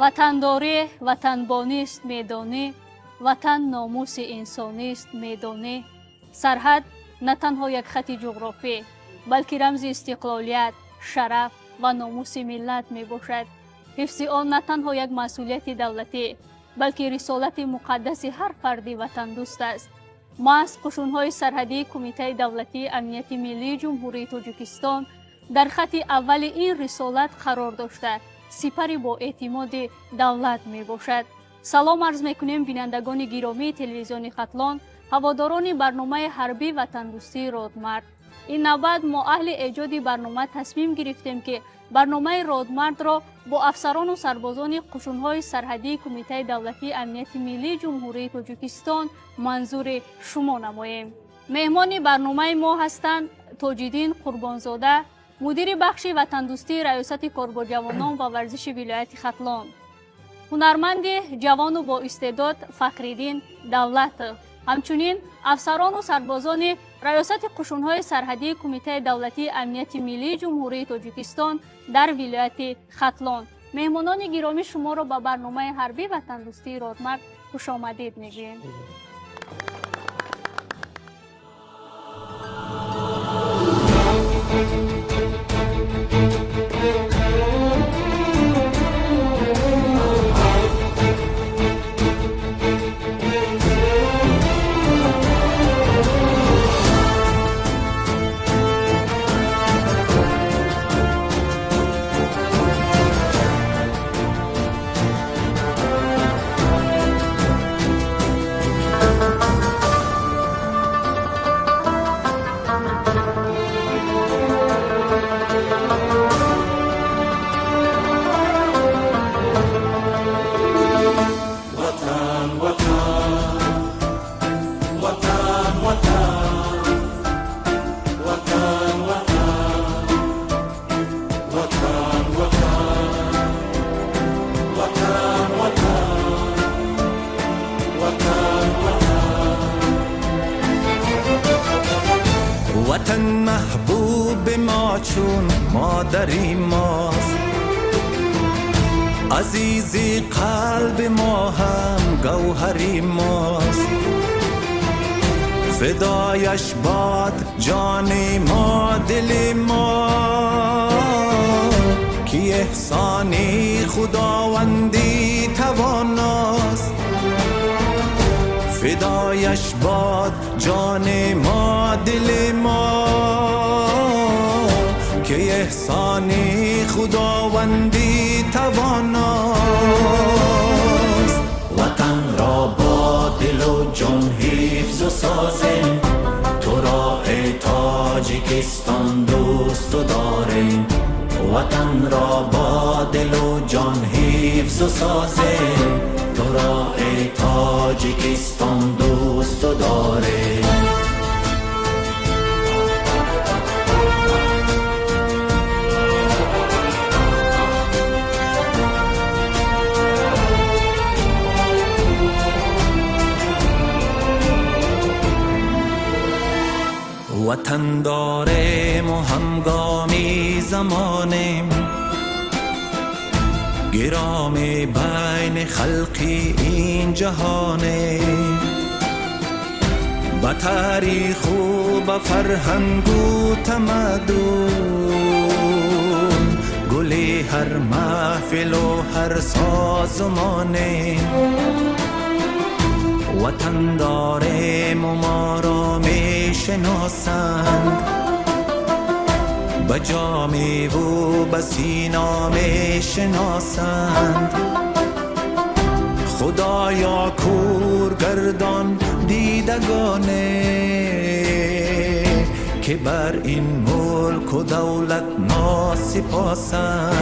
ватандорӣ ватанбонист медонӣ, ватан номуси инсонист медонӣ. Сарҳад на танҳо як хати ҷуғрофӣ, балки рамзи истиқлолият, шараф ва номуси миллат мебошад. ҳифзи он на танҳо як масъулияти давлатӣ, балки рисолати муқаддаси ҳар фарди ватандӯст аст. маҳз қушунҳои сарҳадии Кумитаи давлатии амнияти миллии Ҷумҳурии Тоҷикистон дар хати аввали ин рисолат қарор дошта, сипари бо эътимоди давлат мебошад. салом арз мекунем бинандагони гиромии телевизиони Хатлон, ҳаводорони барномаи ҳарбӣ ватандӯстии Родмард. ин навбат мо аҳли эҷоди барнома тасмим гирифтем, ки барномаи Родмардро бо афсарону сарбозони қушунҳои сарҳадии Кумитаи давлатии амнияти миллии Ҷумҳурии Тоҷикистон манзури шумо намоем. меҳмони барномаи мо ҳастанд Тоҷиддин Қурбонзода, мудири бахши ватандӯстии раёсати корбоҷавонон ва варзиши вилояти Хатлон, ҳунарманди ҷавону боистеъдод Фахриддин Давлатов, ҳамчунин афсарону сарбозони раёсати қушунҳои сарҳадии Кумитаи давлатии амнияти миллии Ҷумҳурии Тоҷикистон дар вилояти Хатлон. меҳмонони гиромӣ, шуморо ба барномаи ҳарбӣ ватандӯстии Родмард хушомадид мегӯем. وطن محبوب ما چون مادری ماست، عزیزی قلب ما هم گوهری ماست. فدایش باد جان ما دل ما، که احسانی خداوندی تواناست. فدایش باد جان ما دل ما، که احسانی خداوندی تواناست. وطن را با دل و جان حفظ و سازیم، تو را ای تاجیکستان دوست و داریم. وطن را با دل و جان حفظ و سازیم، تو را ای تاجیکستان دوست و داریم. وطن داریم و همگامی زمانیم، گرامی بین خلقی این جهانیم. با تاریخ و با فرهنگ و تمدن، گلی هر محفل و هر سازمانیم. وطن داریم و ما را می شناسند، بجامی و بسینا می شناسند. خدایا کور گردان دیدگانه، که بر این ملک و دولت ناسپاسند.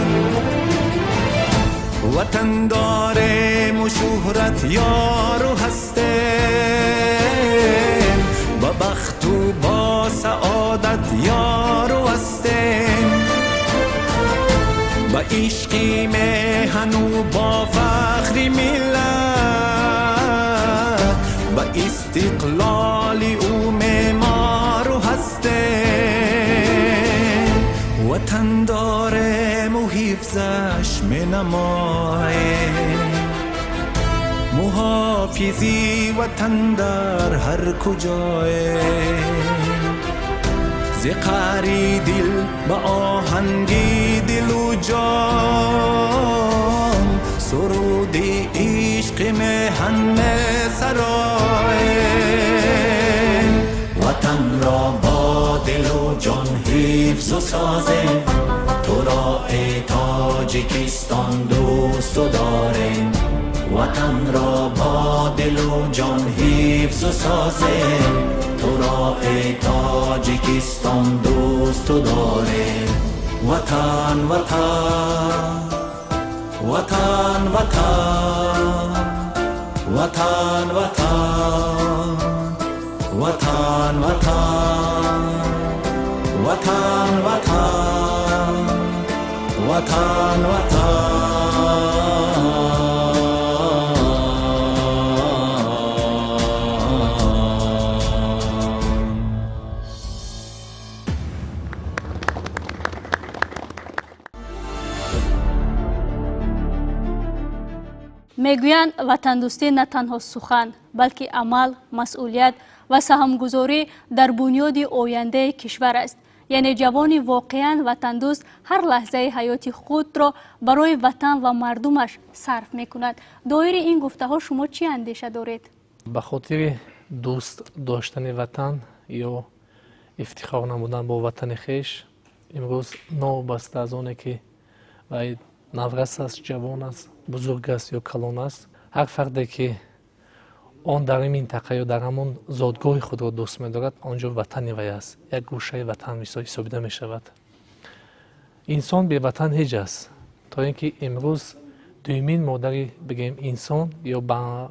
وطن داریم و شهرت یار و هستیم، با بخت و با سعادت یار و هستیم. با عشقی میهن و با فخری ملت، با استقلالی او معمار و هستیم. وطن داریم و حفظش می نماییم محافظی وطن در هر کجاییم ز قعری دل به آهنگی دل و جان سرود عشق میهن سراییم وطن را با دل و جان حفظ و سازیم تو را ای تاجیکستان دوست و داریم وطن را با دل و جان حفظ و سازیم تو را ای تاجیکستان دوست و داریم وطن وطن وطن وطن وطن وطن وطن وطن وطن وطن وطن میگویند وطن دوستی نه تنها سخن بلکه عمل، مسئولیت و سهمگذاری در بنیاد آینده کشور است. یعنی جوان واقعا وطن دوست هر لحظه حیات خود را برای وطن و مردمش صرف میکند. دایر این گفته ها شما چی اندیشه دارید؟ به خاطر دوست داشتن وطن یا افتخار نمودن با وطن خویش امروز نوبسته از آنه که نورس است، جوان است، بزرگ است یا کلان است، هر فردی که آن در این منطقه یا در همون زادگاه خود را دوست می‌دارد آنجا وطن وی است، یک گوشه وطن حسابیده می شود. انسان بی وطن هیچ است. تا اینکه امروز دومین مادری بگیم انسان یا با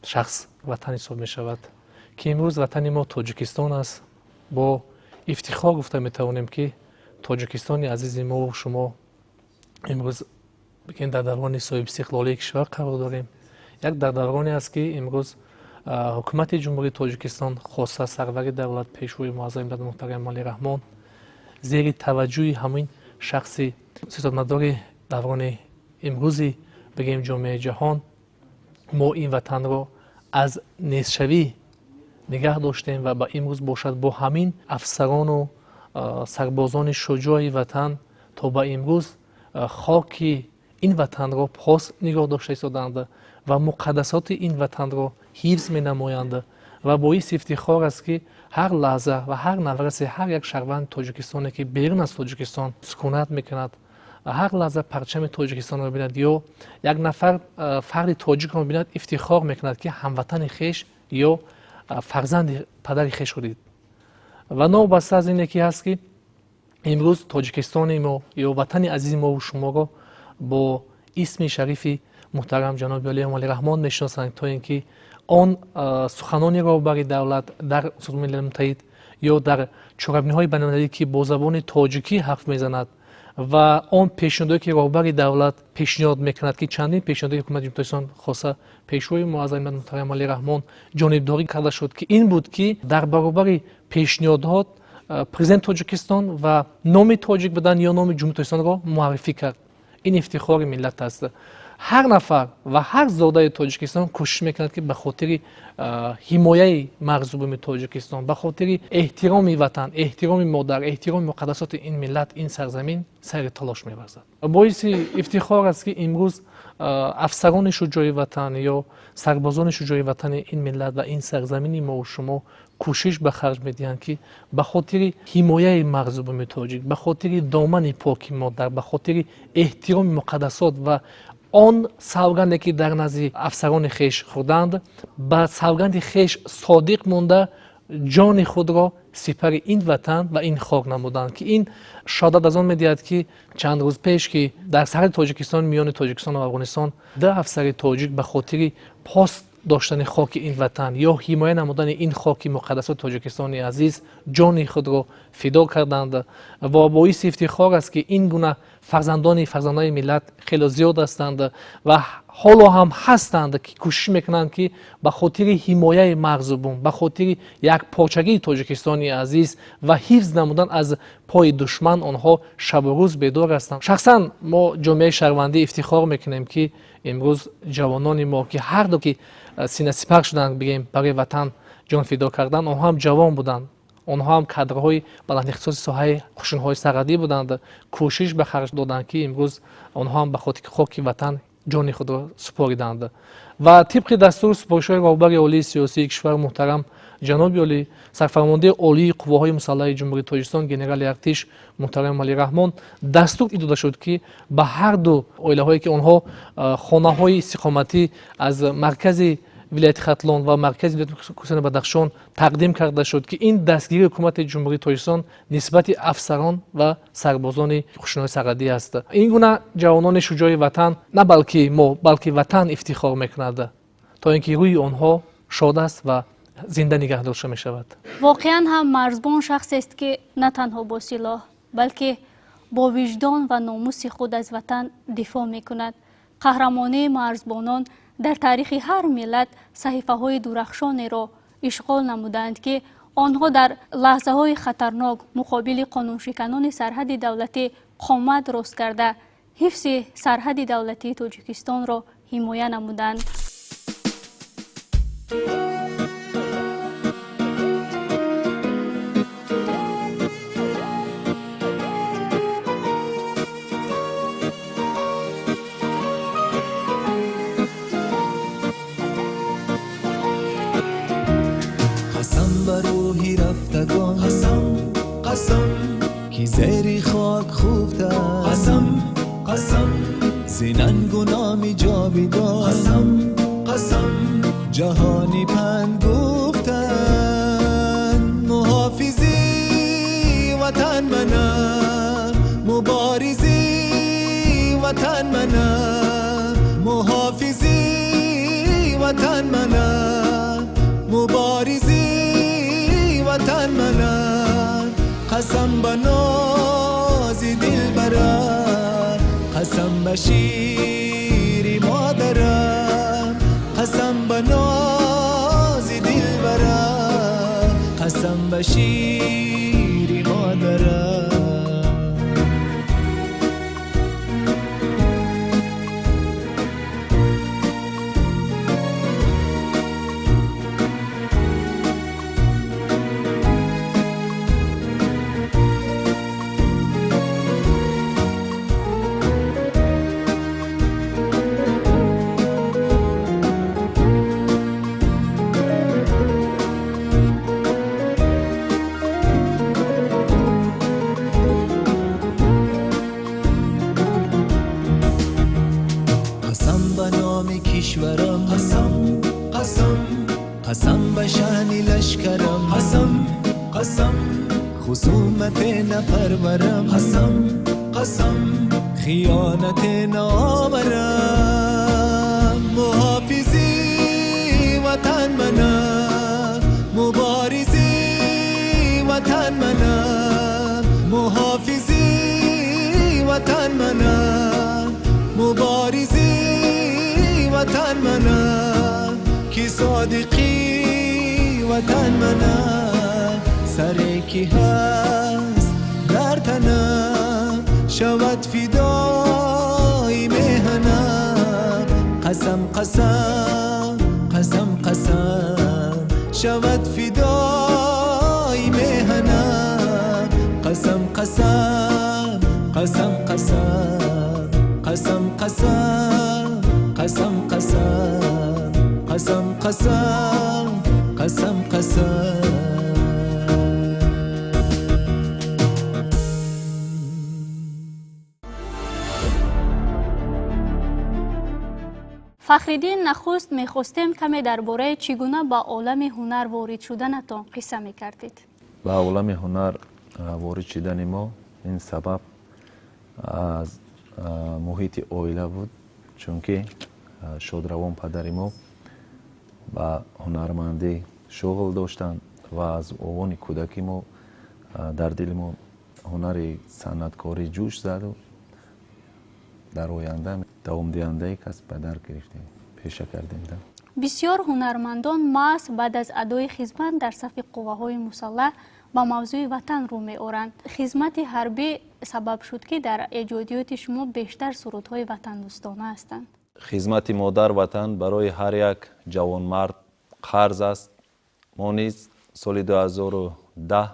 شخص وطن حساب می شود که امروز وطن ما تاجیکستان است. با افتخار گفته می توانیم که تاجیکستان عزیز ما و شما امروز بگیم در دوران صاحب استقلالی کشور قرار داریم. یک در دورانی است که امروز حکومت جمهوری تاجیکستان خاصه سرور دولت پیشوی معظم ملت محترم علی رحمان زیر توجه همین شخص سیاستمدار دوران امروزی بگیم جامعه جهان ما این وطن را از نیستشوی نگه داشتیم و با امروز باشد با همین افسران و سربازان شجاع وطن تا با امروز خاک این وطن را پاس نگاه داشته ایستادند و مقدسات این وطن را حفظ می نمایند و باعث افتخار است که هر لحظه و هر نفس هر یک شهروند تاجیکستانی که بیرون از تاجیکستان سکونت میکند هر لحظه پرچم تاجیکستان را بیند یا یک نفر فرد تاجیک را بیند افتخار میکند که هموطن خویش یا فرزند پدر خویش شدید. و نوبسته از این یکی هست که امروز تاجیکستان ما یا وطن عزیز ما و شما را با اسم شریف محترم جناب علی رحمان میشناسند تا اینکه آن سخنانی را برای دولت در سازمان ملل متحد یا در چهاربینی‌های بین‌المللی که با زبان تاجیکی حرف میزند و آن پیشنهادی که رهبر دولت پیشنهاد میکند که چندین پیشنهاد حکومت جمهوری تاجیکستان خاصه پیشوای معظم ملت محترم علی رحمان جانبداری کرده شد که این بود که در برابر پیشنهادات پرزیدنت تاجیکستان و نام تاجیک بدن یا نام جمهوری تاجیکستان را معرفی کرد. این افتخار ملت است. هر نفر و هر زاده تاجیکستان کوشش میکند که به خاطر حمایه مغصوبان تاجیکستان، به خاطر احترام وطن، احترام مادر، احترام مقدسات این ملت، این سرزمین سر تلاش می‌ورزد. باعث افتخار است که امروز افسران شجاع وطن یا سربازان شجاع وطن این ملت و این سرزمین ما و شما کوشش به خرج میدهند که به خاطر حمایه مغصوبان تاجیک، به خاطر دامن پاک مادر، به خاطر احترام مقدسات و آن سوگندی که در نزد افسران خویش خوردند به سوگند خویش صادق مانده جان خود را سپر این وطن و این خاک نمودند که این شهادت از آن می‌دهد که چند روز پیش که در سرحد تاجیکستان میان تاجیکستان و افغانستان 10 افسر تاجیک به خاطر پاس داشتن خاک این وطن یا حمایت نمودن این خاک مقدسات تاجیکستان عزیز جان خود را فدا کردند و باعث افتخار است که این گونه فرزندان ملت خیلی زیاد هستند و ҳоло ҳам ҳастанд ки кӯшиш мекунанд ки ба хотири ҳимояи мағзубун, ба хотири якпорчагии тоҷикистони азиз ва ҳифз намудан аз пои душман онҳо шабу рӯз бедор ҳастанд. Шахсан мо ҷомеаи шаҳрвандӣ ифтихор мекунем ки имрӯз ҷавонони мо ки ҳарду ки синасипар шуданд, бигем барои ватан ҷон фидо карданд, онҳо ҳам ҷавон буданд, онҳо ҳам кадрҳои баландихтисоси соҳаи қушунҳои сағадӣ буданд, кӯшиш ба харҷ доданд ки имрӯз онҳо ҳам ба хотири хоки ватан ҷони худро супориданд. ва тибқи дастур супоришҳои роҳбари олии сиёсии кишвар муҳтарам ҷаноби олӣ сарфармондаи олии қувваҳои мусаллаҳи ҷумҳурии Тоҷикистон генерали артиш муҳтарам Алӣ Раҳмон дастур дода шуд ки ба ҳарду оилаҳое ки онҳо хонаҳои истиқоматӣ аз маркази вилояти Хатлон ва маркази вилояти Кӯҳистони Бадахшон тақдим карда шуд ки ин дастгирии ҳукумати ҷумҳурии Тоҷикистон нисбати афсарон ва сарбозони қушунҳои сағадӣ аст. Ин гуна ҷавонони шуҷои ватан на балки мо, балки ватан ифтихор мекунад, то ин ки рӯи онҳо шод аст ва зинда нигаҳ дошта мешавад. воқеан ҳам марзбон шахсест ки на танҳо бо силоҳ, балки бо виҷдон ва номуси худ аз ватан дифоъ мекунад. қаҳрамонии марзбонон дар таърихи ҳар миллат саҳифаҳои дурахшонеро ишғол намуданд ки онҳо дар лаҳзаҳои хатарнок муқобили қонуншиканони сарҳади давлатӣ қомат рост карда ҳифзи сарҳади давлатии Тоҷикистонро ҳимоя намуданд. کی زیر خاک خوفته قسم قسم زیننگ و نامی جاویدان قسم قسم جهانی پند گفتن محافظی وطن منه مبارزی وطن منه محافظی وطن منه مبارزی وطن منه قسم به ناز دل برم قسم به شیر مادرم قسم به ناز دل برم قسم به شیر مادرم کشورم قسم قسم قسم به شان لشکرم قسم قسم خصومت نپرورم قسم قسم خیانت نآورم محافظی وطن منه مبارزی وطن منه محافظی وطن منه مبارزی وطن منه کی صادقی وطن منه سری کی هست در تنم شود فدای مهنم قسم قسم قسم قسم شود فدای مهنم قسم قسم قسم قسم قسم قسم قسم قسم قسم قسم قسم фахриддин нахуст мехостем каме дар бораи чӣ гуна ба олами ҳунар ворид шуданатон қисса мекардед. ба олами ҳунар ворид шудани мо ин сабаб аз муҳити оила буд, чунки шодравон падари мо ба ҳунармандӣ шуғл доштанд ва аз овони кӯдаки мо дар дили мо ҳунари санъаткорӣ ҷӯш заду дар оянда دوام دیانده کسب بدر گرفتیم پیشه کردیم. بسیار هنرمندان محض بعد از ادای خدمت در صف قواهای مسلح با موضوع وطن رو می‌آورند. خدمت حربی سبب شد که در ایجادیات شما بیشتر سرودهای وطن دوستانه هستند. خدمت مادر وطن برای هر یک جوانمرد قرض است. ما نیز سال 2010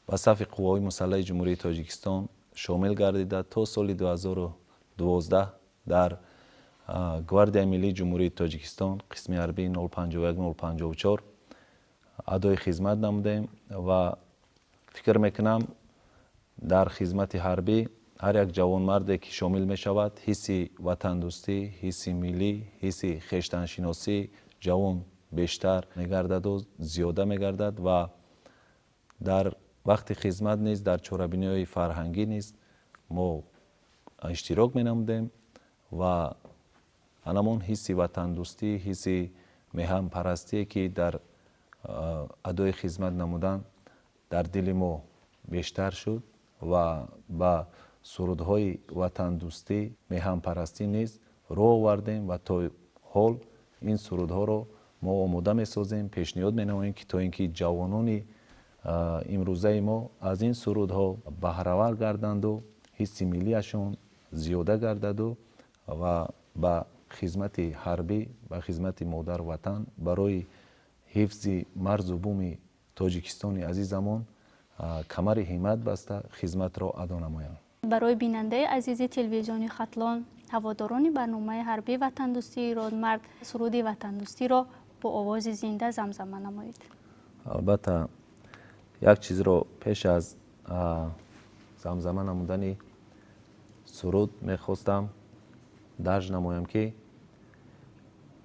به صف قواهای مسلح جمهوری تاجیکستان شامل گردیده تا سال 2012 در گواردیای ملی جمهوری تاجیکستان قسم حربی 051-054 ادای خدمت نمودیم و فکر میکنم در خدمت حربی هر یک جوان مردی که شامل می شود حس وطن دوستی، حس ملی، حس خویشتن شناسی جوان بیشتر میگردد و زیاده میگردد و در وقت خدمت نیز در چاره‌بینی‌های فرهنگی نیز ما اشتراک می نمودیم و همون حس وطن دوستی، حس میهن پرستی که در ادای خدمت نمودن در دل ما بیشتر شد و با سرودهای وطن دوستی، میهن پرستی نیز راه آوردیم و تا حال این سرودها رو ما آماده میسازیم، پیشنهاد مینماییم که تا اینکه جوانان امروزه ما از این سرودها بهره‌ور گردند و حس ملیشون زیاده گردد و با خدمت حربی و خدمت مادر وطن برای حفظ مرز و بوم تاجیکستان عزیزمان کمر همت بسته خدمت را ادا نمایند. برای بیننده عزیز تلویزیونی ختلان هواداران برنامه حربی وطن دوستی ایرانمرد سرود وطن دوستی را با آواز زنده زمزمه نمایید. البته یک چیز را پیش از زمزمه نمودن سرود میخواستم درج نمایم که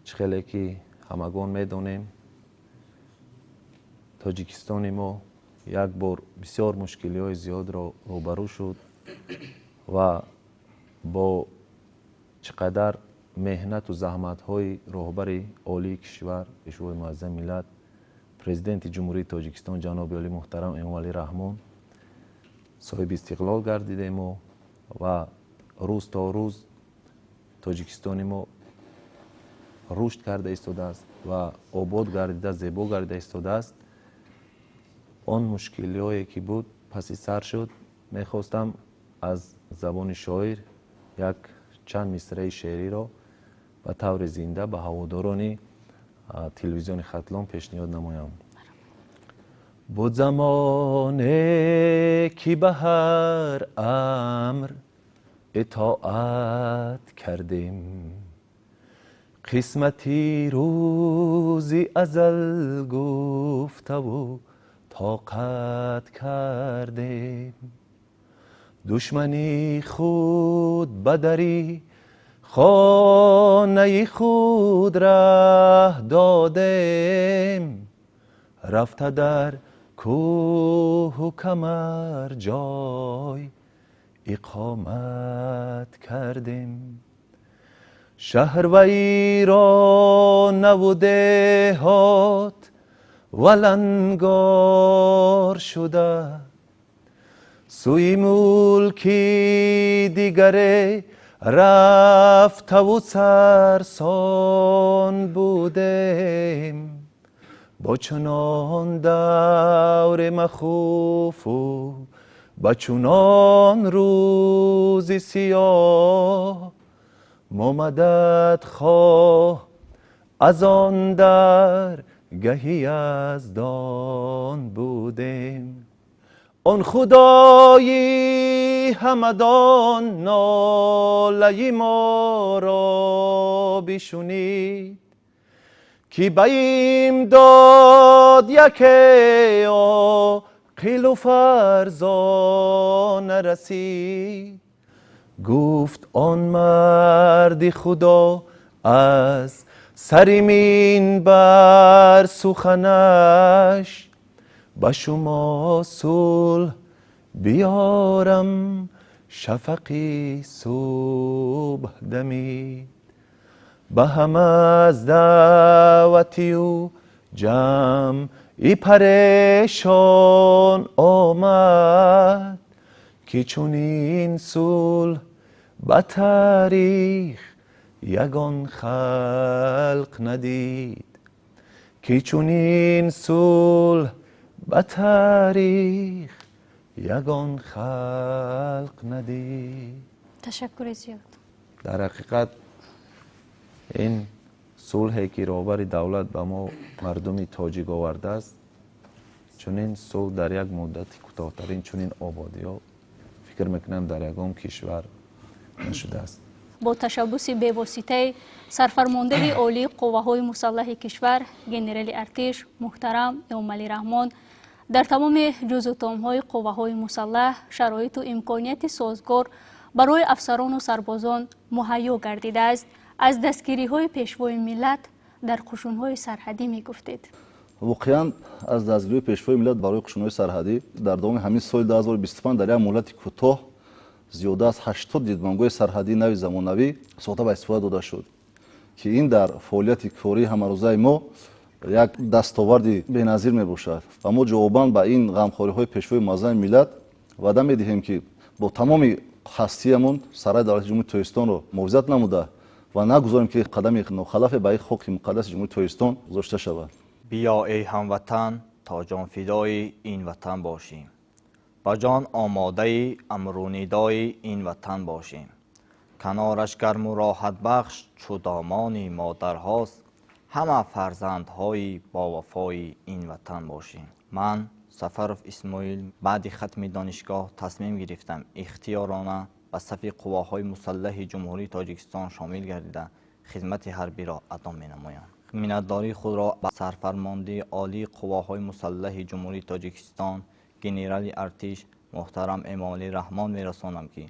چخیلی که همگان میدانیم تاجیکستان ما یک بار بسیار مشکلی های زیاد را روبرو شد و با چقدر مهنت و زحمت های رهبر عالی کشور پیشوای معظم ملت پرزیدنت جمهوری تاجیکستان جناب عالی محترم امام علی رحمان صاحب استقلال گردیدیم و روز تا روز تاجیکستان ما رشد کرده ایستاده است و آباد گردیده زیبا گردیده ایستاده است. آن مشکلی هایی که بود پسی سر شد. میخواستم از زبان شاعر یک چند مصرع شعری را به طور زنده به هواداران تلویزیون ختلان پیشنهاد نمایم. بود زمانه که به هر امر اطاعت کردیم، قسمتی روزی ازل گفته و طاقت کردیم. دشمنی خود بدری خانه خود ره دادیم، رفته در کوه و کمر جای اقامت کردیم. شهر و ایران و دهات ولنگار شده، سوی ملکی دیگره رفته و سرسان بودیم. با چنان دور مخوف و با چنان روز سیاه، ما مدد خواه از آن در گهی یزدان بودیم. آن خدای همدان ناله ما را بشنید، که به امداد یکی عاقل و فرزانه رسید. گفت آن مرد خدا از سر منبر سخنش، به شما صلح بیارم شفقی صبح دمید. به هم از دعوتی و جمعی پریشان آمد، که چون این صلح به تاریخ یگان خلق ندید که چونین صلح به تاریخ یگان خلق ندید. تشکر زیاد. در حقیقت این صلحی که رهبر دولت به ما مردم تاجیک آورده است، چنین صلح در یک مدت کوتاه‌ترین چنین آبادی‌ها فکر میکنم در یگان کشور نشده است. با تشبث بی‌واسطه سرفرمانده عالی قوه‌های مسلح کشور گنرال ارتش محترم امامعلی رحمان در تمام جزء و تام‌های قوه‌های مسلح شرایط و امکانیت سازگار برای افسران و سربازان مهیا گردیده است. از دستگیری‌های پیشوای ملت در قشون‌های سرحدی می‌گفتید. واقعا از دستگیری پیشوای ملت برای قشون‌های سرحدی در دوام همین سال 2025 در یک مهلت کوتاه زیاده از 80 دیدمانگاه سرحدی نوی زمانوی ساخته و استفاده داده شد که این در فعالیت کاری همروزه ما یک دستاورد بی‌نظیر میباشد و ما جواباً به این غمخوری‌های پیشوای معظم ملت وعده می‌دهیم که با تمام هستیمون سرای دولت جمهوری ترکستان را محافظت نموده و نگذاریم که قدم ناخلاف به خاک مقدس جمهوری ترکستان گذاشته شود. بیا ای هموطن تا جان فدای این وطن باشیم، با جان آماده امرونیدای این وطن باشیم. کنارش گرم و راحت بخش چو دامان مادرهاست، همه فرزندهای با وفای این وطن باشیم. من سفرف اسماعیل بعد ختم دانشگاه تصمیم گرفتم اختیارانه به صف قواهای مسلح جمهوری تاجیکستان شامل گردیده خدمت حربی را ادامه می‌نمایم. منتداری خود را به سرفرمانده عالی قواهای مسلح جمهوری تاجیکستان گنرال ارتش محترم امامعلی رحمان می‌رسانم که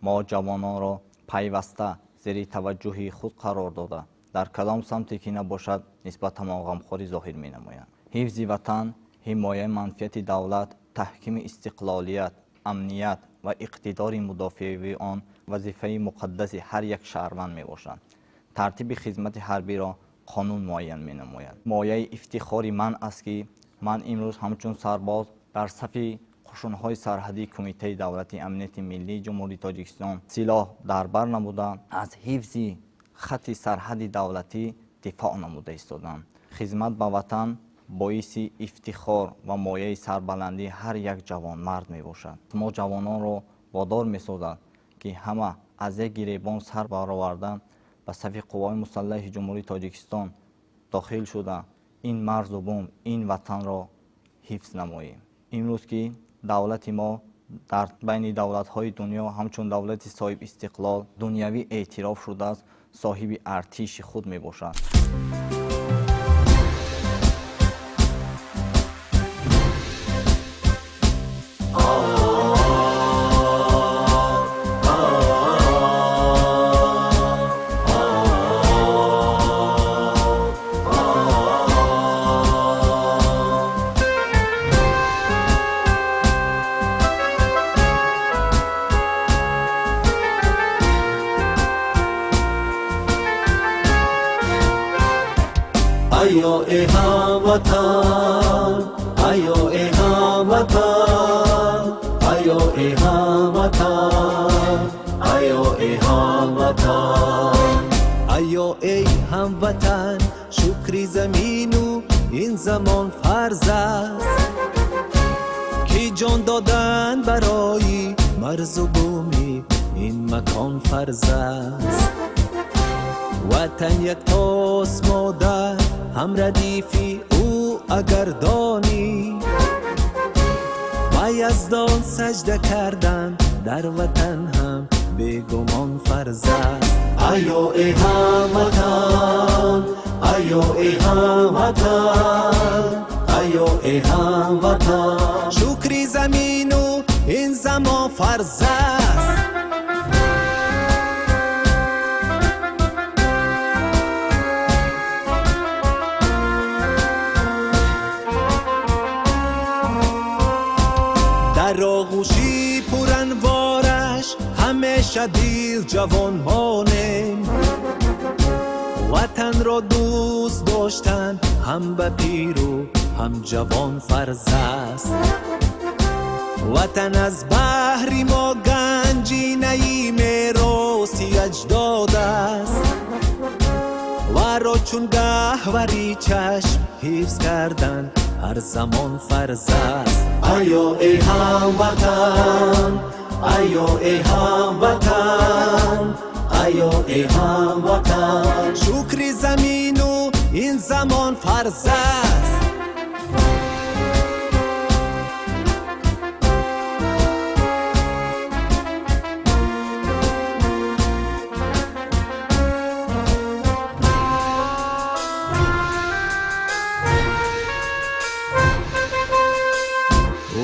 ما جوانان را پیوسته زیر توجه خود قرار داده در کدام سمتی که نباشد نسبت ما غمخواری ظاهر می‌نمایند. حفظ وطن، حمایه منفعت دولت، تحکیم استقلالیت، امنیت و اقتدار مدافع آن وظیفه مقدس هر یک شهروند میباشد. ترتیب خدمت حربی را قانون معین می‌نماید. مایه افتخار من است که من امروز همچون سرباز در صف قشون‌های سرحدی کمیته دولت امنیت ملی جمهوری تاجیکستان سلاح در بر نموده از حفظ خط سرحد دولتی دفاع نموده ایستادم. خدمت به وطن باعث افتخار و مایه سربلندی هر یک جوان مرد می باشد. ما جوانان را وادار می سازد که همه از یک گریبان سر برآورده به صف قوای مسلح جمهوری تاجیکستان داخل شده این مرز و بوم این وطن را حفظ نماییم. امروز که دولت ما در بین دولت‌های دنیا همچون دولت صاحب استقلال دنیوی اعتراف شده است، صاحب ارتش خود می باشد. ایا ای هموطن، ایا ای هموطن، ایا ای هموطن، ایا ای هموطن، ایا ای هموطن، شکر زمین و این زمان فرض است که جان دادن برای مرز و بومی این مکان فرض است. وطن یک تاست مادر هم ردیفی او اگر دانی، با یزدان سجده کردن در وطن هم بیگمان فرض است. ایا ای هموطن، ایا ای هموطن، ایا ای هموطن، شکر زمین و این زمان فرض است. در آغوشی پرانوارش همیشه دل جوان مانه، وطن را دوست داشتن هم به پیر و هم جوان فرض است. وطن از بحر ما گنجینه‌ای میرو چون گهوری چشم حفظ کردن هر زمان فرض است. آیا ای هموطن، آیا ای هموطن، آیا ای هموطن. شکر زمین و این زمان فرض است.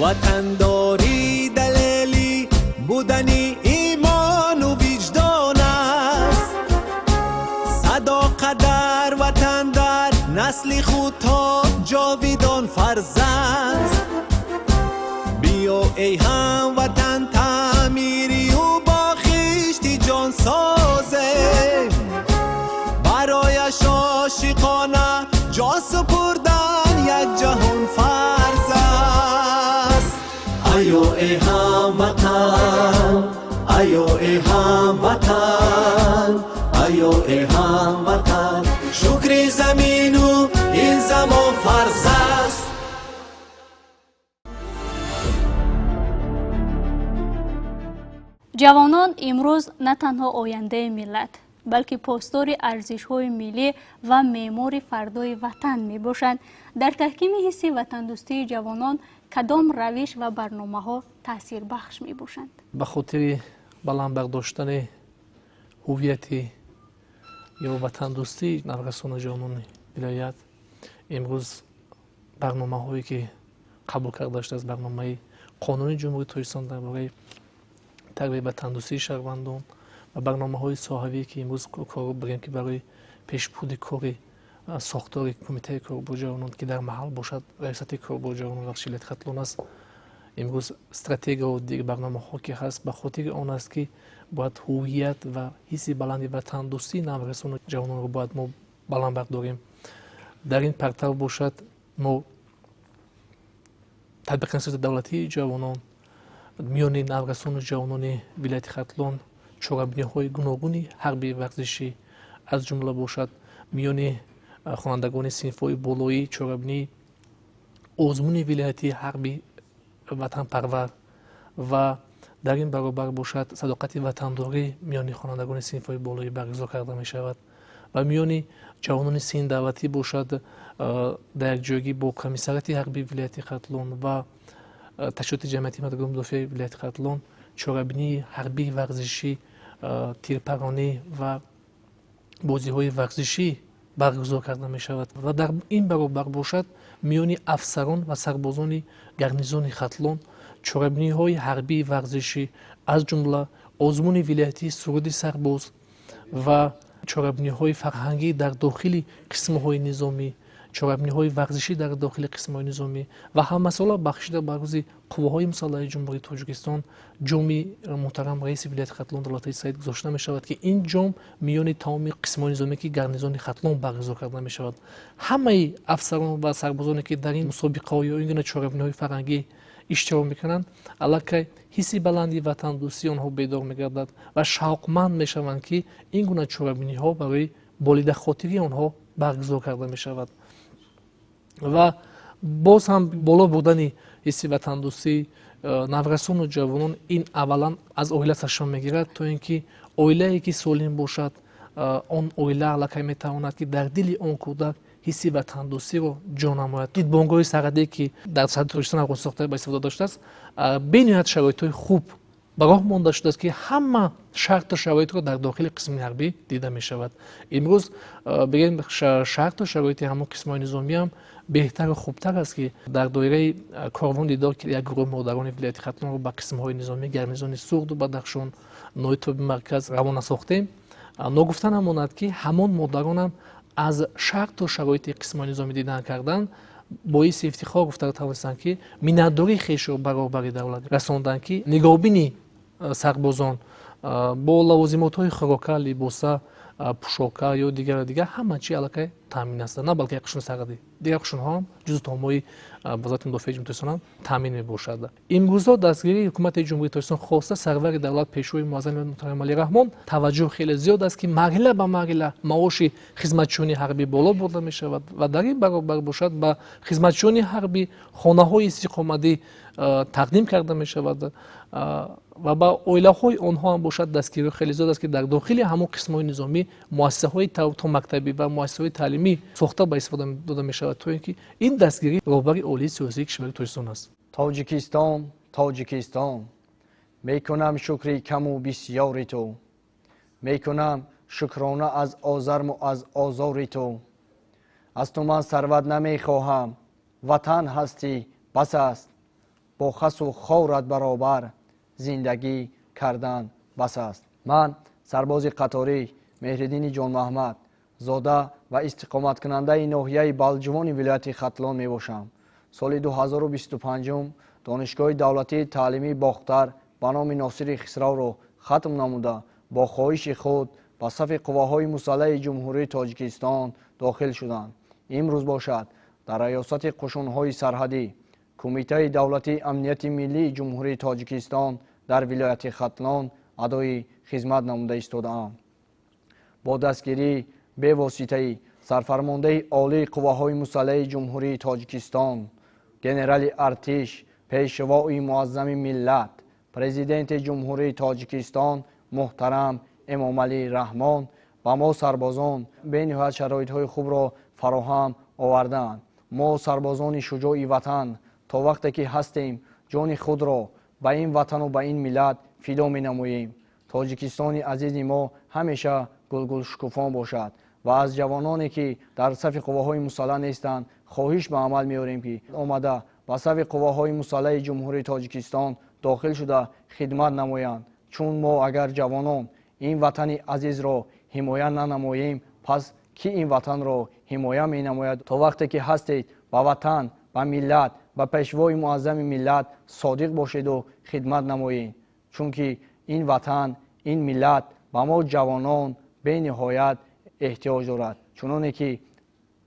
وطن داری دلیلی بودنی ایمان و وجدان است. صداقت در وطن در نسل خود تا جاویدان فرض است. بیا ای هموطن تعمیری و با خویشتی جان سازیم. برایش عاشقانه جان سپردن یک جهان فرض است. آیا ای هموطن، آیا ای هموطن، آیا ای هموطن. شکر زمین و این زمان فرض است. ҷавонон имрӯз на танҳо ояндаи миллат, балки постори арзишҳои миллӣ ва меъмори фардои ватан мебошанд. дар таҳкими ҳисси ватандӯстии ҷавонон кадом равиш ва барномаҳо таъсирбахш мебошанд? ба хотири баландбардоштани ҳуввияти ё ватандӯстии наврасони ҷавонони вилоят имрӯз барномаҳое ки қабул карда шудааст, барномаи қонуни ҷумҳурии тоҷикистон дар бораи тарбияи ватандӯстии шаҳрвандон ва барномаҳои соҳавие ки имрӯз кор барем ки барои пешбурди кори сохтори кумитаи корбоди ҷавонон ки дар маҳал бошад, раисати корбоди ҷавонон ва шилати хатлон аст. имрӯз стратегияу дигар барномаҳо ки ҳаст ба хотири он аст ки бояд ҳуввият ва ҳисси баланди ватандӯстии наврасони ҷавононро бояд мо баланд бардорем. дар ин партав бошад мо татбиқи сиёсати давлатии ҷавонон миёни наврасону ҷавонони вилояти хатлон чорабиниҳои гуногуни ҳарби варзишӣ аз ҷумла бошад миёни хонандагони синфҳои болоӣ чорабинии озмуни вилояти ҳарби ватанпарвар ва дар ин баробар бошад садоқати ватандорӣ миёни хонандагони синфҳои болоӣ баргузор карда мешавад ва миёни ҷавонони синни давлатӣ бошад дар якҷоягӣ бо комиссарияти ҳарби вилояти хатлон ва ташкилоти ҷамъияти мардуми мудофиаи вилояти хатлон чорабинии ҳарбии варзишӣ, тирпаронӣ ва бозиҳои варзишӣ баргузор карда мешавад ва дар ин баробар бошад миёни афсарон ва сарбозони гарнизони хатлон чорабиниҳои ҳарбии варзишӣ аз ҷумла озмуни вилоятии суруди сарбоз ва чорабиниҳои фарҳангӣ дар дохили қисмҳои низомӣ, чорабиниҳои варзишӣ дар дохили қисмҳои низомӣ ва ҳаммасола бахшида ба рӯзи қувваҳои мусаллаҳаи ҷумҳурии Тоҷикистон ҷоми муҳтарам раиси вилояти хатлон Даллатаи Саид гузошта мешавад ки ин ҷом миёни тамоми қисмҳои низомӣ ки гарнизони хатлон баргузор карда мешавад. ҳамаи афсарон ва сарбозоне ки дар ин мусобиқаҳо ё ин гуна чорабиниҳои фарҳангӣ иштирок мекунанд аллакай ҳисси баланди ватандӯстии онҳо бедор мегардад ва шавқманд мешаванд ки ин гуна чорабиниҳо барои болидахотирии онҳо баргузор карда мешавад ва боз ҳам боло бурдани ҳисси ватандӯстии наврасону ҷавонон ин аввалан аз оила саршон мегирад то ин ки оилае ки солим бошад он оила аллакай метавонад ки дар дили он кӯдак ҳисси ватандӯстиро ҷо намояд. Дидбонгоҳи сарҳадие ки дар сарҳади Тоҷикистон Афғонистон ба истифода доштааст бениҳоят шароитҳои хуб ба роҳ монда шудааст ки ҳама шарту шароитро дар дохили қисми ҳарбӣ дида мешавад. имрӯз бигем шарту шароити ҳамон қисмҳои низомиам беҳтару хубтар аст ки дар доираи корвон дидор ки як гурӯҳ модарони вилояти хатлонро ба қисмҳои низомӣ гарнизони Суғду Бадахшон, Ноитоби Марказ равона сохтем. ногуфта намонад ки ҳамон модаронам аз шарту шароити қисмҳои низомӣ дидан кардан боиси ифтихор гуфта тавонистанд ки миннатдории хешро баробари давлат расонданд ки нигоҳбини сарбозон бо лавозимотҳои хӯрока, либоса пӯшока ё дигар ҳама чи аллакай таъмин аст, на балки қушуни сарҳадӣ, дигар қушунҳо ҳам ҷузъу таомҳои вазорати мудофиаи ҷумҳурии тоҷикистон таъмин мебошад. Имрӯза дастгирии ҳукумати ҷумҳурии тоҷикистон хосса сарвари давлат пешвои муаззами муҳтарам Алӣ Раҳмон таваҷҷӯҳ хеле зиёд аст ки марҳила ба марҳила маоши хизматчиёни ҳарбӣ боло бурда мешавад ва дар ин баробар бошад ба хизматчиёни ҳарбӣ хонаҳои истиқоматӣ тақдим карда мешавад ва ба оилаҳои онҳо ҳам бошад дастгирӣ хеле зиёд аст ки дар дохили ҳамон қисмҳои низомӣ муассисаҳои то мактабӣ ва муассисаҳои таълимӣ сохта ба истифода дода мешавад, то ин ки ин дастгирӣ роҳбари олии сиёсии кишвари тоҷикистон аст. Тоҷикистон, Тоҷикистон, мекунам шукри каму бисёри ту, мекунам шукрона аз озарму аз озори ту. Аз ту ман сарват намехоҳам, ватан ҳастӣ бас аст, бо хасу хорат баробар зиндагӣ кардан бас аст. Ман сарбози қаторӣ Меҳриддини Ҷонмаҳмад, зода ва истиқоматкунандаи ноҳияи Балҷувони вилояти Хатлон мебошам. соли 2025 донишгоҳи давлатии таълимии Бохтар ба номи Носири Хисравро хатм намуда бо хоҳиши худ ба сафи қувваҳои мусаллаҳи ҷумҳурии Тоҷикистон дохил шуданд. Имрӯз бошад дар раёсати қушунҳои сарҳадӣ Кумитаи давлатии амнияти миллии ҷумҳурии Тоҷикистон дар вилояти Хатлон адои хизмат намуда истодаам. Бо дастгирии бевоситаи сарфармондаи олии қувваҳои мусаллаҳи ҷумҳурии Тоҷикистон, генерали артиш, пешвои муаззами миллат, президенти ҷумҳурии Тоҷикистон муҳтарам Эмомалӣ Раҳмон ба мо сарбозон бениҳоят шароитҳои хубро фароҳам овардаанд. Мо сарбозони шуҷои ватан то вақте ки ҳастем ҷони худро ба ин ватану ба ин миллат фидо менамоем. Тоҷикистони азизи мо ҳамеша гулгулшукуфон бошад ва аз ҷавононе ки дар сафи қувваҳои мусаллаҳ нестанд хоҳиш ба амал меорем ки омада ба сафи қувваҳои мусаллаҳи ҷумҳурии Тоҷикистон дохил шуда хидмат намоянд. Чун мо агар ҷавонон ин ватани азизро ҳимоя нанамоем, пас ки ин ватанро ҳимоя менамояд? То вақте ки ҳастед ба ватан, ба миллат, ба пешвои муаззами миллат содиқ бошеду хидмат намоед, чунки ин ватан, ин миллат ба мо ҷавонон бениҳоят эҳтиёҷ дорад. чуноне ки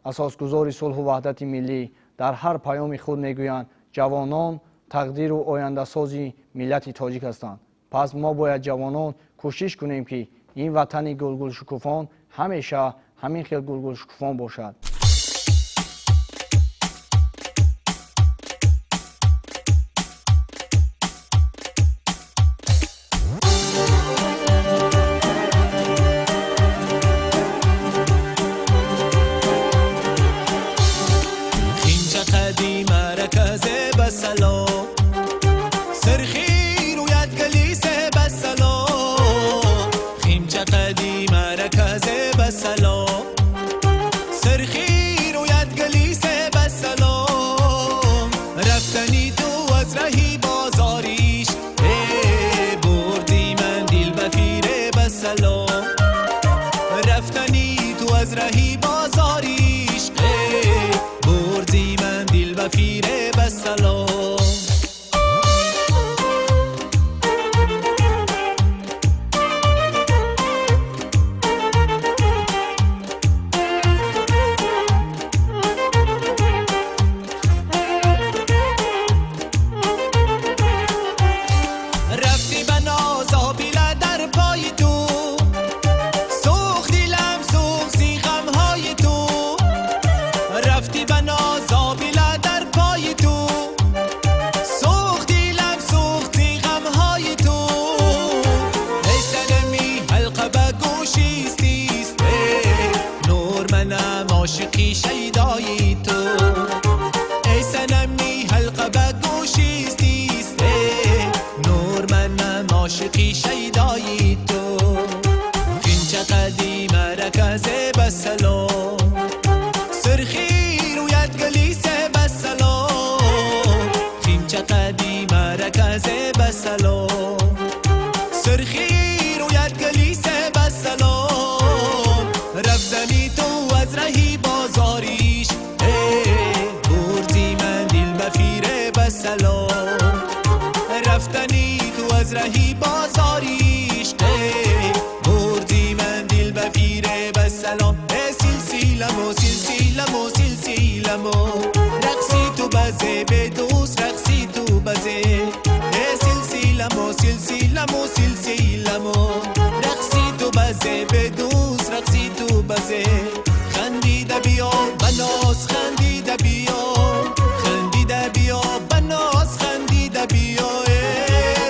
асосгузори сулҳу ваҳдати миллӣ дар ҳар паёми худ мегӯянд ҷавонон тақдиру ояндасози миллати тоҷик ҳастанд. пас мо бояд ҷавонон кӯшиш кунем ки ин ватани гулгулшукуфон ҳамеша ҳамин хел гулгулшукуфон бошад. رفتنی تو از رهی بازاریش بردی من دل بفیر سلسیلمو سلسیلمو رقصی تو بزه به دوست رقصی تو بزه خندیده بیا بناس خندیده بیا خندیده بیا بناس خندیده بیا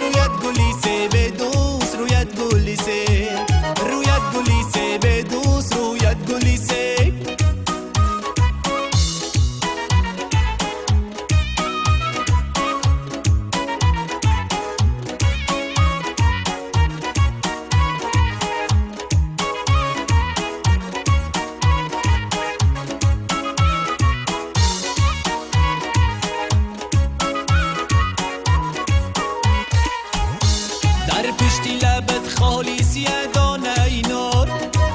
رویت گلیسه به دوست رویت گلیسه رویت گلیسه به دوست رویت گلیسه در پشتی لبت خالیسی دانه اینار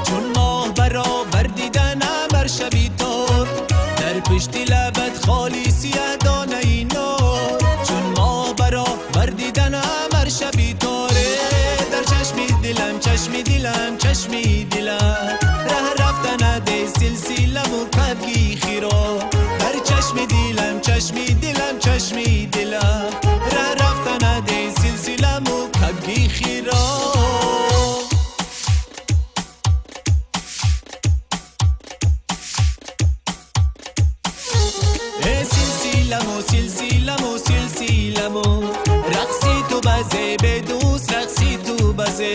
چون ماه برابر دیدن امر شبی دار در پشتی لبت خالیسی دانه اینار چون ماه برابر دیدن امر شبی داره در چشمی دلم چشمی دلم چشمی دلم ره رفتن ده سلسیلم و کبگی خیرا در چشمی دلم چشمی دلم چشمی دلم ره رفتن ده سلسیلم و کبگی خیرا سلسیلمو سلسیلمو سلسیلمو رقصی تو بزه به دوست رقصی تو بزه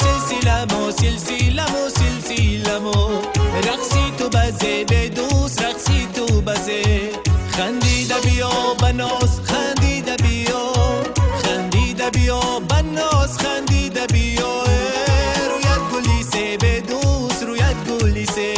سلسیلمو سلسیلمو سلسیلمو رقصی تو بزه به دوست رقصی تو بزه خندیده بیا بناس خندیده بیا خندیده بیا بناس خندیده بیا رویت گلیسه به دوست رویت گلیسه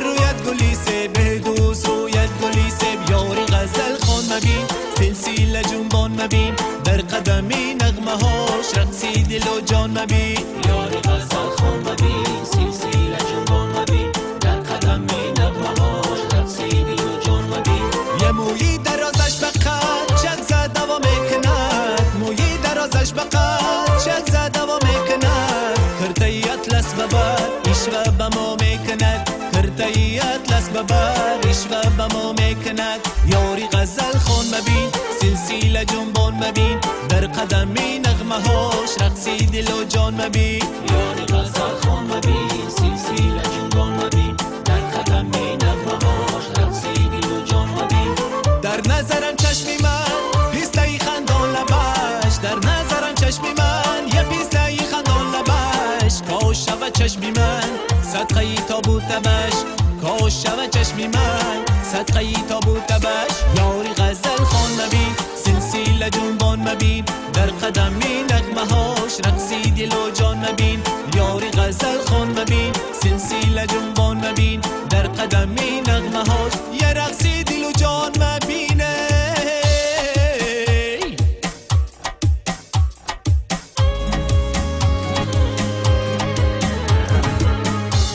رویت گلیسه به دوست رویت گلیسه یاری غزل خوان مبین سلسله جنبان مبین در قدمی نغمه هاش رقصی دل و جان مبین یاری غزل خوان مبین سلسله جنبان مبین در قدمی نغمه هاش رقصی دل و جان مبین یه مویی درازش بقد چک زد و میکند مویی درازش بقد چک زد و میکند کرتیت لس ببر ایشو بما میکند کرتیت لس ببر ایشو بما میکند یاری غزل خون مبین سلسله جنبان مبین در قدمی نغمه هاش رقصی دل و جان مبین یاری غزل خون مبین سلسله جنبان مبین در قدمی نغمه هاش رقصی دل و جان مبین در نظرم چشمی من پیسته خندان لبش در نظرم چشمی من یه پیسته خندان لبش کاش شود چشمی من صدقه تابوت بش کاش شود چشمی من صدقه تابوت بش یاری غزل خان مبین سلسله جنبان مبین در قدمی نغمه هاش رقصی دل و جان مبین یاری غزل خان مبین سلسله جنبان مبین در قدمی نغمه هاش یه رقصی دل و جان مبینه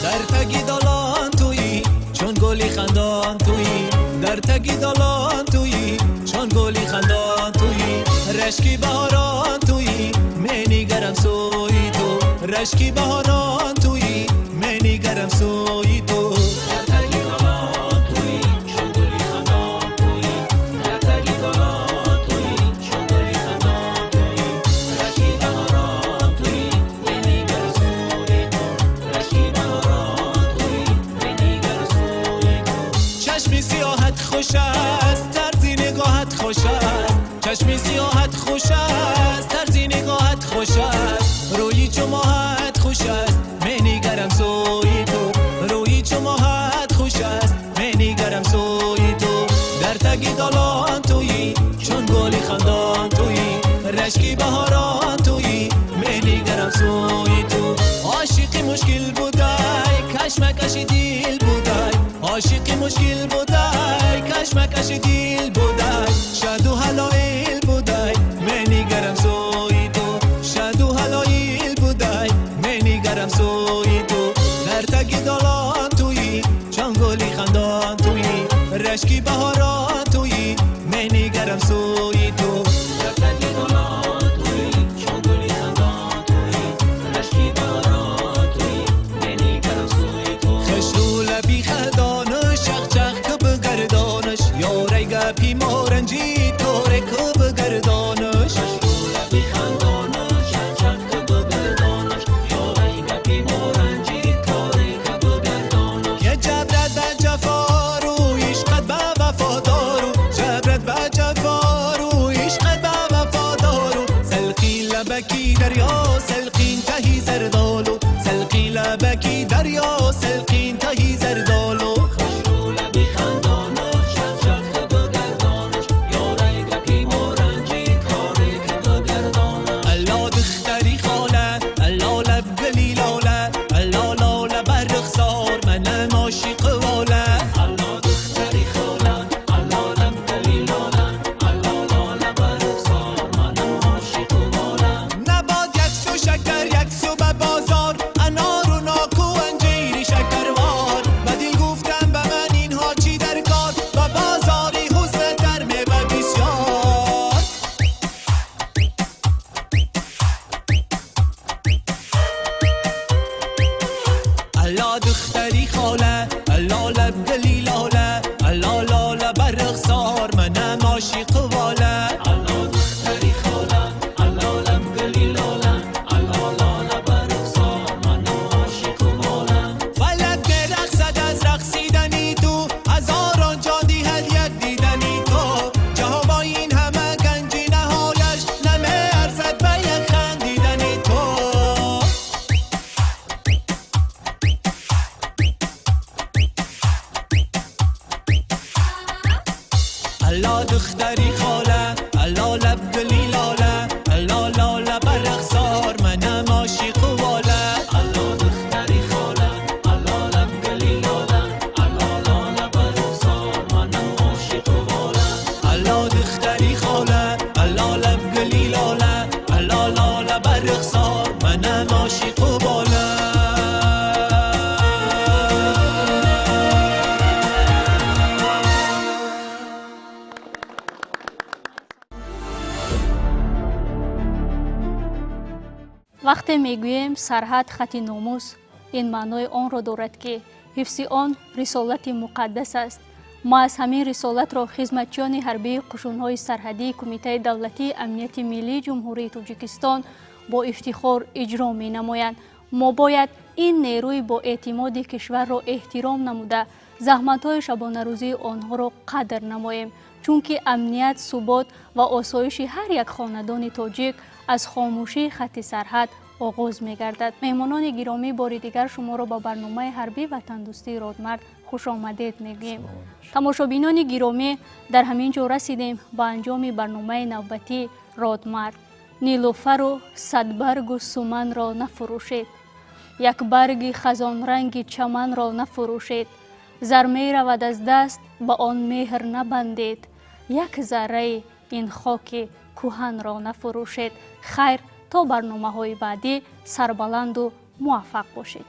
در تگی دالان تویی چون گلی خندان تویی در تگی دالان تویی چون گلی خندان تویی رشکی بهاران تویی منی گرم سوی تو رشکی بهاران تویی منی گرم سوی تو در تگی دالان تویی چون گلی خندان تویی در تگی دالان تویی چون گلی خندان تویی رشکی بهاران تویی منی گرم سوی تو رشکی بهاران تویی منی گرم سوی تو چشمی سیاحت خوش است طرز نگاهت خوش است چشمی سیاحت خوش است طرز نگاهت خوش است روی چو ماهت خوش است منی گرم سوی تو روی چو ماهت خوش است منی گرم سوی تو در تگی دالان تویی چون گلی خندان تویی رشکی بهاران تویی منی گرم سوی تو عاشقی مشکل بودای کشمکش دل بودای عاشقی مشکل بودای کشمکش دل بودای شادو حلایل بودای منی گرم سوی تو شادو حلایل بودای منی گرم سوی تو در تگی دالان تویی چون گلی خندان تویی رشکی بهاران تویی منی گرم سوی تو در تگی دالان تویی چون گلی خندان تویی رشکی بهاران تویی منی گرم سوی تو خشلو لبی خدانش چخ چخ که بگردانش یاری گپی مارنجی طوره که بگردانش خشلو لبی خندانش دریا سلقین تهی زردالو سلقی لبکی دریا سلقین تهی زردالو خوشرو لبی خندانش شخ شخ دو گردانش یاره گپی مورنجی کاری که دو گردانش الله دختری خاله الله لب گلی لاله الله لاله برخسار منم عاشق واله الله دختری خاله الله لب گلی لاله الله لاله برخسار منم عاشق واله نباد یک سو شکر یک سو به بازار انار و ناکو انجیر شکروار و دل گفتم به من اینها چی در کار و بازاری حسن در میوه بسیار الله دختری خاله الله لب گلی لاله الله لاله برخسار منم عاشق واله الله دختری خاله الله لب گلی لاله الله لاله برخسار منم عاشق واله فلک برقصد از رقصیدنی تو هزاران جان دیهد یک دیدنی تو جهان با این همه گنجی نهایش نمی ارزد به یک خندیدنی تو الله دختری خاله الله لب گلی لاله الله لاله برخسار منم عاشق واله الله دختری خاله الله لب گلی لاله الله لاله برخسار منم عاشق واله الله دختری خاله الله لب گلی لاله الله لاله برخسار منم عاشق واله وقتی میگوییم سرحد خط ناموس این معنای آن را دارد که حفظ آن رسالت مقدس است. ما از همین رسالت را خدمتیان حربی قشون‌های سرحدی کمیته دولتی امنیت ملی جمهوری تاجیکستان با افتخار اجرا می‌نمایند. ما باید این نیروی با اعتماد کشور را احترام نموده زحمت‌های شبانه روزی آنها را قدر نماییم، چون که امنیت، ثبات و آسایش هر یک خاندان تاجیک از خاموشی خط سرحد آغاز می گردد. مهمانان گرامی، بار دیگر شما را با برنامه حربی وطن دوستی رادمرد خوش آمدید میگیم. تماشابینان گرامی، در همین جا رسیدیم با انجام برنامه نوبتی رادمرد. نیلوفر و صدبرگ و سومن را نفروشید، یک برگ خزان رنگ چمن را نفروشید، زر می رود از دست با آن مهر نبندید، یک ذره این خاک کهن را نفروشید. خیر، تا برنامه های بعدی سربلند و موفق باشید.